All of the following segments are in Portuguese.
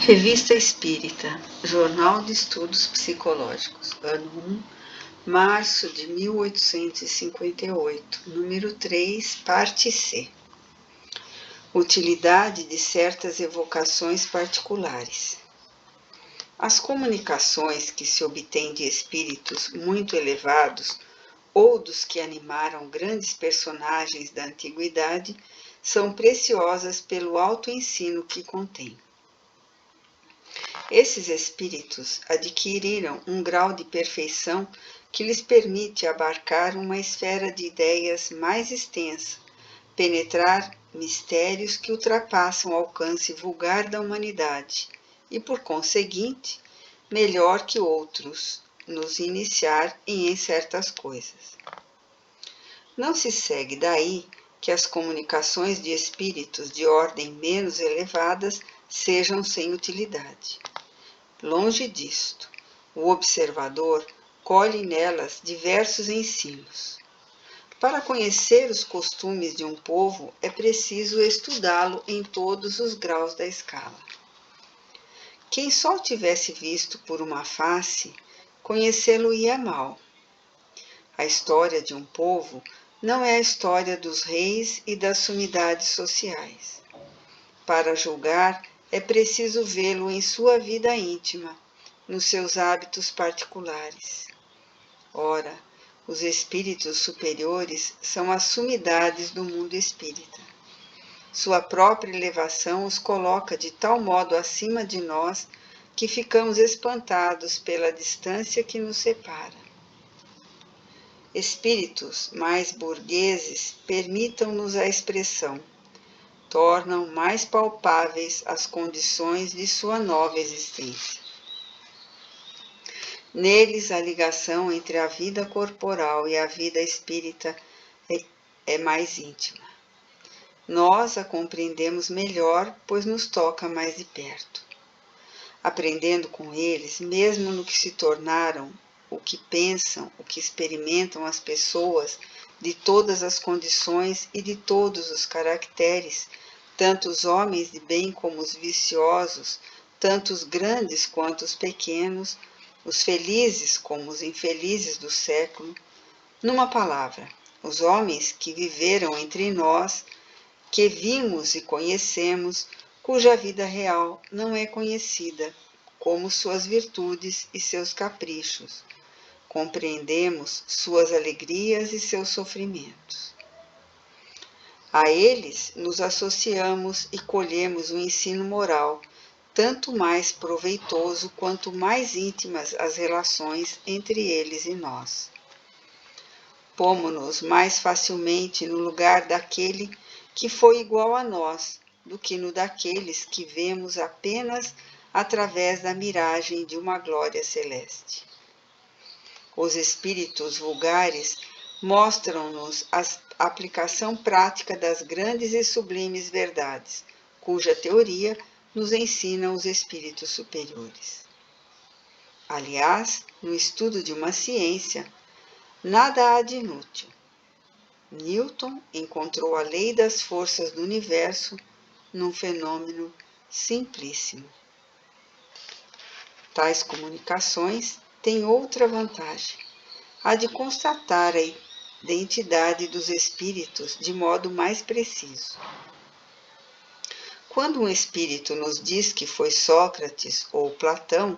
Revista Espírita, Jornal de Estudos Psicológicos, ano 1, março de 1858, número 3, parte C. Utilidade de certas evocações particulares. As comunicações que se obtêm de espíritos muito elevados ou dos que animaram grandes personagens da antiguidade são preciosas pelo alto ensino que contêm. Esses espíritos adquiriram um grau de perfeição que lhes permite abarcar uma esfera de ideias mais extensa, penetrar mistérios que ultrapassam o alcance vulgar da humanidade e, por conseguinte, melhor que outros, nos iniciar em certas coisas. Não se segue daí que as comunicações de espíritos de ordem menos elevadas sejam sem utilidade. Longe disto, o observador colhe nelas diversos ensinos. Para conhecer os costumes de um povo, é preciso estudá-lo em todos os graus da escala. Quem só o tivesse visto por uma face, conhecê-lo-ia mal. A história de um povo não é a história dos reis e das sumidades sociais. Para julgar, é preciso vê-lo em sua vida íntima, nos seus hábitos particulares. Ora, os espíritos superiores são as sumidades do mundo espírita. Sua própria elevação os coloca de tal modo acima de nós que ficamos espantados pela distância que nos separa. Espíritos mais burgueses permitam-nos a expressão, tornam mais palpáveis as condições de sua nova existência. Neles, a ligação entre a vida corporal e a vida espírita é mais íntima. Nós a compreendemos melhor, pois nos toca mais de perto. Aprendendo com eles, mesmo no que se tornaram, o que pensam, o que experimentam as pessoas de todas as condições e de todos os caracteres, tanto os homens de bem como os viciosos, tanto os grandes quanto os pequenos, os felizes como os infelizes do século. Numa palavra, os homens que viveram entre nós, que vimos e conhecemos, cuja vida real não é conhecida, como suas virtudes e seus caprichos. Compreendemos suas alegrias e seus sofrimentos. A eles nos associamos e colhemos um ensino moral, tanto mais proveitoso quanto mais íntimas as relações entre eles e nós. Pomo-nos mais facilmente no lugar daquele que foi igual a nós, do que no daqueles que vemos apenas através da miragem de uma glória celeste. Os espíritos vulgares mostram-nos a aplicação prática das grandes e sublimes verdades, cuja teoria nos ensinam os espíritos superiores. Aliás, no estudo de uma ciência, nada há de inútil. Newton encontrou a lei das forças do universo num fenômeno simplíssimo. Tais comunicações têm outra vantagem, a de constatar a identidade dos espíritos de modo mais preciso. Quando um espírito nos diz que foi Sócrates ou Platão,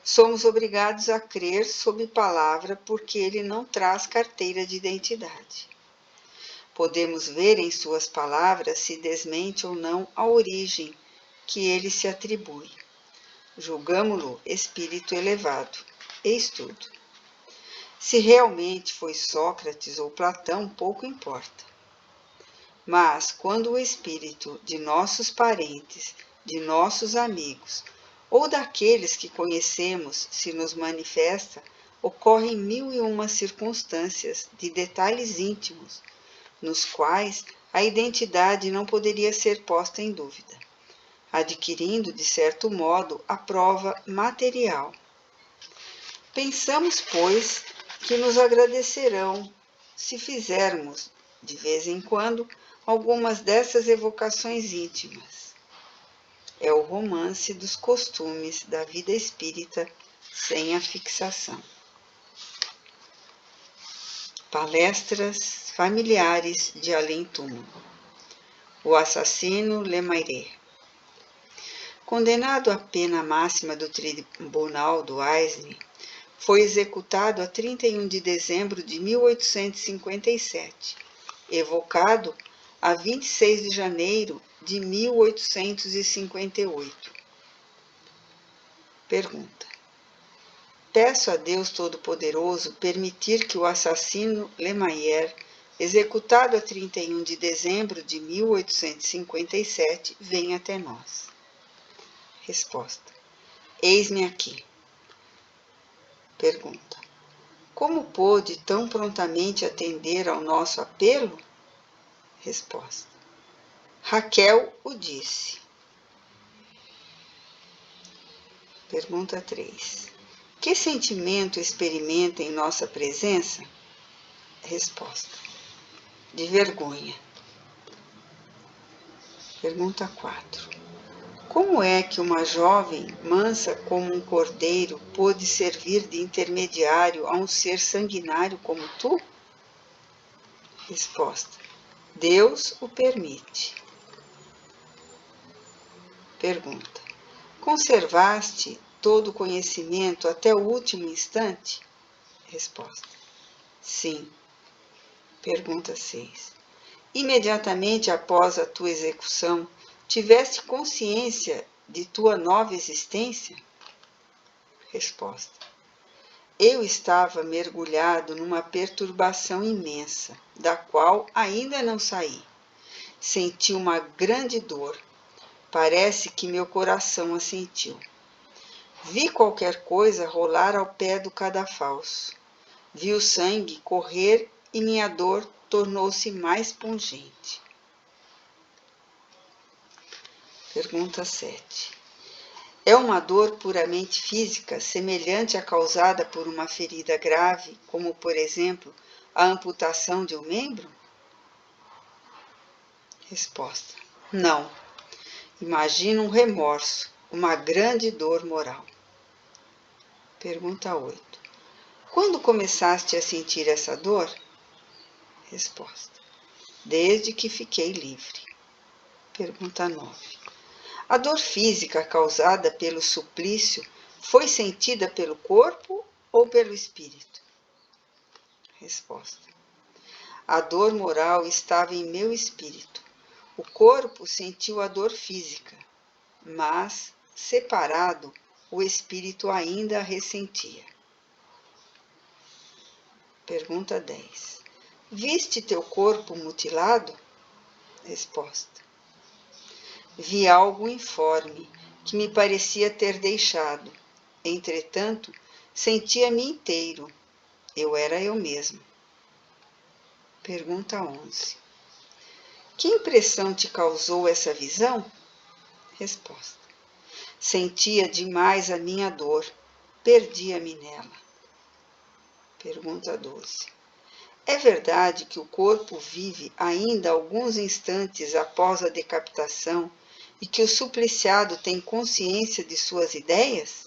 somos obrigados a crer sob palavra porque ele não traz carteira de identidade. Podemos ver em suas palavras se desmente ou não a origem que ele se atribui. Julgamo-lo espírito elevado. Eis tudo. Se realmente foi Sócrates ou Platão, pouco importa. Mas, quando o espírito de nossos parentes, de nossos amigos, ou daqueles que conhecemos se nos manifesta, ocorrem 1001 circunstâncias de detalhes íntimos, nos quais a identidade não poderia ser posta em dúvida, adquirindo, de certo modo, a prova material. Pensamos, pois, que nos agradecerão se fizermos, de vez em quando, algumas dessas evocações íntimas. é o romance dos costumes da vida espírita sem a fixação. Palestras familiares de além-túmulo. O assassino Lemairet. Condenado à pena máxima do Tribunal do Aisne, foi executado a 31 de dezembro de 1857, evocado a 26 de janeiro de 1858. Pergunta: peço a Deus Todo-Poderoso permitir que o assassino Lemairet, executado a 31 de dezembro de 1857, venha até nós. Resposta: eis-me aqui. Pergunta: como pôde tão prontamente atender ao nosso apelo? Resposta: Raquel o disse. Pergunta 3. Que sentimento experimenta em nossa presença? Resposta: de vergonha. Pergunta 4. Como é que uma jovem, mansa como um cordeiro, pôde servir de intermediário a um ser sanguinário como tu? Resposta: Deus o permite. Pergunta: conservaste todo o conhecimento até o último instante? Resposta: sim. Pergunta 6. Imediatamente após a tua execução, tiveste consciência de tua nova existência? Resposta: eu estava mergulhado numa perturbação imensa, da qual ainda não saí. Senti uma grande dor. Parece que meu coração a sentiu. Vi qualquer coisa rolar ao pé do cadafalso. Vi o sangue correr e minha dor tornou-se mais pungente. Pergunta 7. É uma dor puramente física, semelhante à causada por uma ferida grave, como, por exemplo, a amputação de um membro? Resposta: não. Imagino um remorso, uma grande dor moral. Pergunta 8. Quando começaste a sentir essa dor? Resposta: desde que fiquei livre. Pergunta 9. A dor física causada pelo suplício foi sentida pelo corpo ou pelo espírito? Resposta: a dor moral estava em meu espírito. O corpo sentiu a dor física, mas, separado, o espírito ainda a ressentia. Pergunta 10. Viste teu corpo mutilado? Resposta: vi algo informe, que me parecia ter deixado. Entretanto, sentia-me inteiro. Eu era eu mesmo. Pergunta 11. Que impressão te causou essa visão? Resposta: sentia demais a minha dor. Perdia-me nela. Pergunta 12. É verdade que o corpo vive ainda alguns instantes após a decapitação e que o supliciado tem consciência de suas ideias?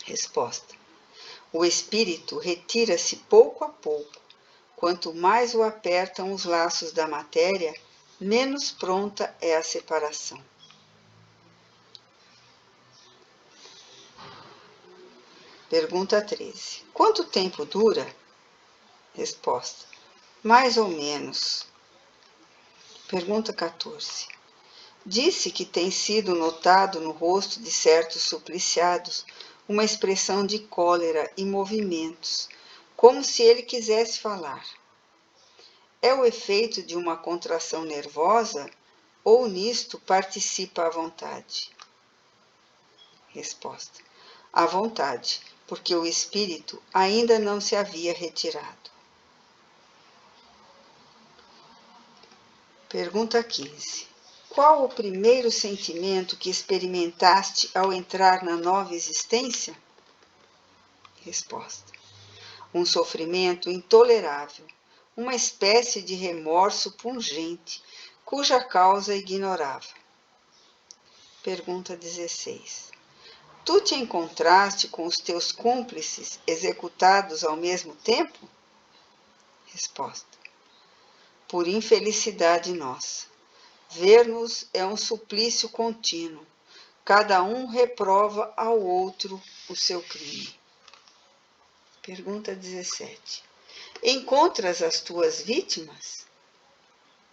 Resposta: o espírito retira-se pouco a pouco. Quanto mais o apertam os laços da matéria, menos pronta é a separação. Pergunta 13. Quanto tempo dura? Resposta: mais ou menos. Pergunta 14. Disse que tem sido notado no rosto de certos supliciados uma expressão de cólera e movimentos, como se ele quisesse falar. É o efeito de uma contração nervosa ou nisto participa a vontade? Resposta: a vontade, porque o espírito ainda não se havia retirado. Pergunta 15. Qual o primeiro sentimento que experimentaste ao entrar na nova existência? Resposta: um sofrimento intolerável, uma espécie de remorso pungente, cuja causa ignorava. Pergunta 16. Tu te encontraste com os teus cúmplices executados ao mesmo tempo? Resposta. Por infelicidade nossa. Ver-nos é um suplício contínuo. Cada um reprova ao outro o seu crime. Pergunta 17. Encontras as tuas vítimas?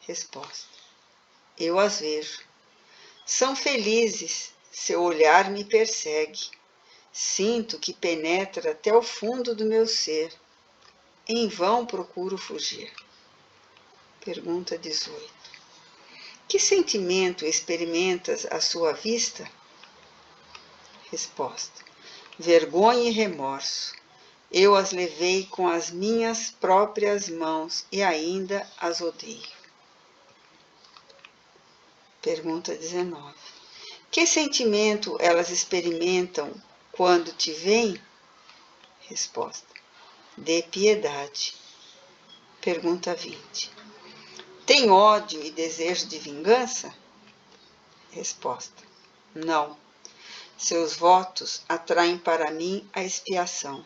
Resposta. Eu as vejo. São felizes, seu olhar me persegue. Sinto que penetra até o fundo do meu ser. Em vão procuro fugir. Pergunta 18. Que sentimento experimentas à sua vista? Resposta. Vergonha e remorso. Eu as levei com as minhas próprias mãos e ainda as odeio. Pergunta 19. Que sentimento elas experimentam quando te veem? Resposta. De piedade. Pergunta 20. Tem ódio e desejo de vingança? Resposta. Não. Seus votos atraem para mim a expiação.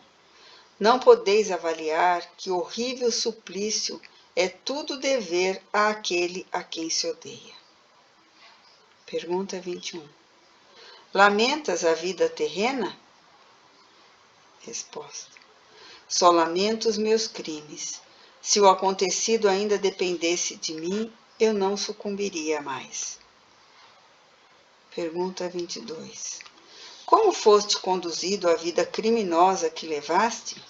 Não podeis avaliar que horrível suplício é tudo dever àquele a quem se odeia. Pergunta 21. Lamentas a vida terrena? Resposta. Só lamento os meus crimes. Se o acontecido ainda dependesse de mim, eu não sucumbiria mais. Pergunta 22. Como foste conduzido à vida criminosa que levaste?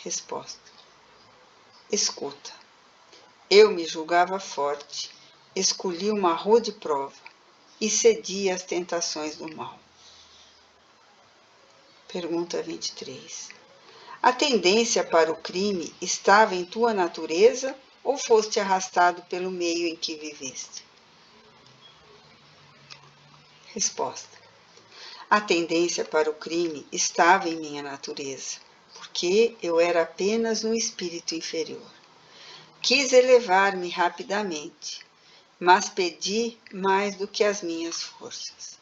Resposta. Escuta. Eu me julgava forte, escolhi uma rude prova e cedi às tentações do mal. Pergunta 23. A tendência para o crime estava em tua natureza ou foste arrastado pelo meio em que viveste? Resposta. A tendência para o crime estava em minha natureza, porque eu era apenas um espírito inferior. Quis elevar-me rapidamente, mas pedi mais do que as minhas forças.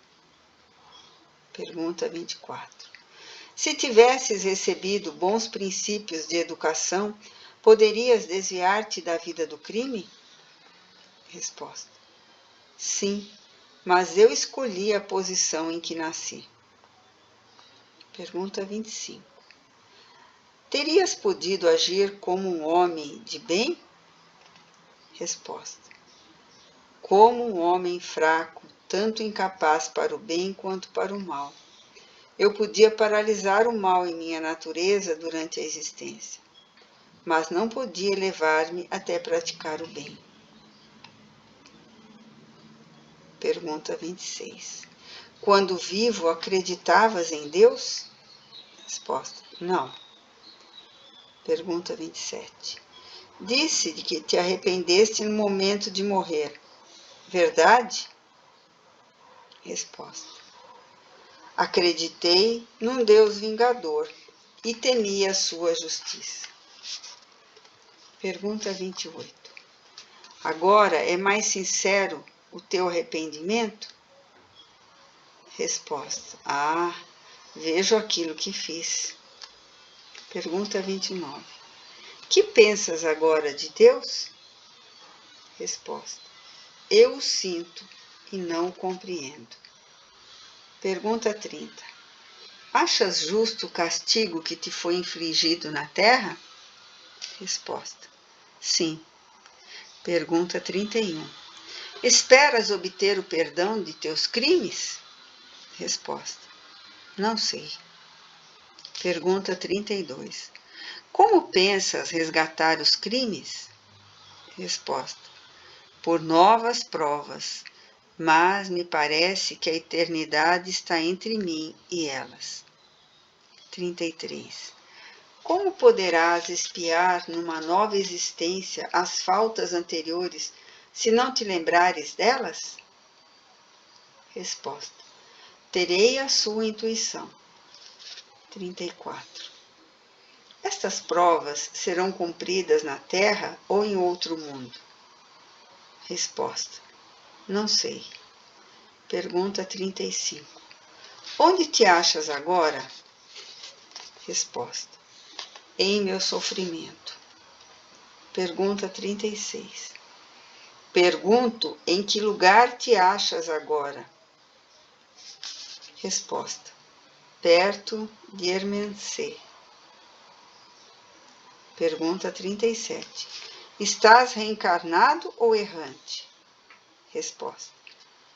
Pergunta 24. Se tivesses recebido bons princípios de educação, poderias desviar-te da vida do crime? Resposta. Sim, mas eu escolhi a posição em que nasci. Pergunta 25. Terias podido agir como um homem de bem? Resposta. Como um homem fraco, tanto incapaz para o bem quanto para o mal. Eu podia paralisar o mal em minha natureza durante a existência, mas não podia elevar-me até praticar o bem. Pergunta 26. Quando vivo, acreditavas em Deus? Resposta. Não. Pergunta 27. Disse de que te arrependeste no momento de morrer. Verdade? Resposta. Acreditei num Deus vingador e temia a sua justiça. Pergunta 28. Agora é mais sincero o teu arrependimento? Resposta. Vejo aquilo que fiz. Pergunta 29. Que pensas agora de Deus? Resposta. Eu o sinto e não o compreendo. Pergunta 30. Achas justo o castigo que te foi infligido na terra? Resposta. Sim. Pergunta 31. Esperas obter o perdão de teus crimes? Resposta. Não sei. Pergunta 32. Como pensas resgatar os crimes? Resposta. Por novas provas, mas me parece que a eternidade está entre mim e elas. 33. Como poderás expiar numa nova existência as faltas anteriores se não te lembrares delas? Resposta. Terei a sua intuição. 34. Estas provas serão cumpridas na Terra ou em outro mundo? Resposta. Não sei. Pergunta 35. Onde te achas agora? Resposta: em meu sofrimento. Pergunta 36. Pergunto: em que lugar te achas agora? Resposta: perto de Hermencê. Pergunta 37. Estás reencarnado ou errante? Resposta: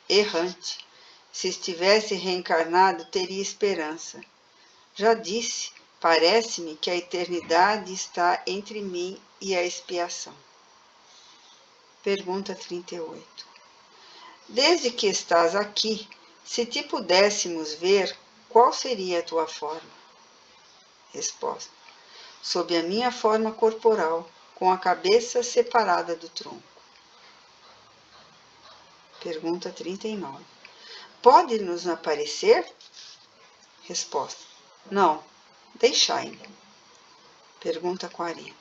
errante. Se estivesse reencarnado, teria esperança. Já disse, parece-me que a eternidade está entre mim e a expiação. Pergunta 38. Desde que estás aqui, se te pudéssemos ver, qual seria a tua forma? Resposta: sob a minha forma corporal, com a cabeça separada do tronco. Pergunta 39. Pode nos aparecer? Resposta: não, deixai-me. Pergunta 40.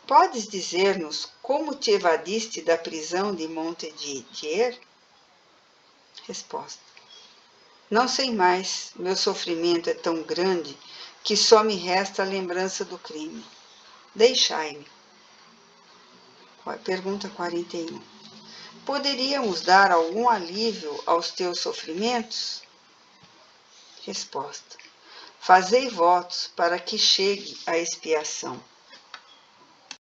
Podes dizer-nos como te evadiste da prisão de Montdidier? Resposta: não sei mais, meu sofrimento é tão grande que só me resta a lembrança do crime. Deixai-me. Pergunta 41. Poderíamos dar algum alívio aos teus sofrimentos? Resposta: fazei votos para que chegue a expiação.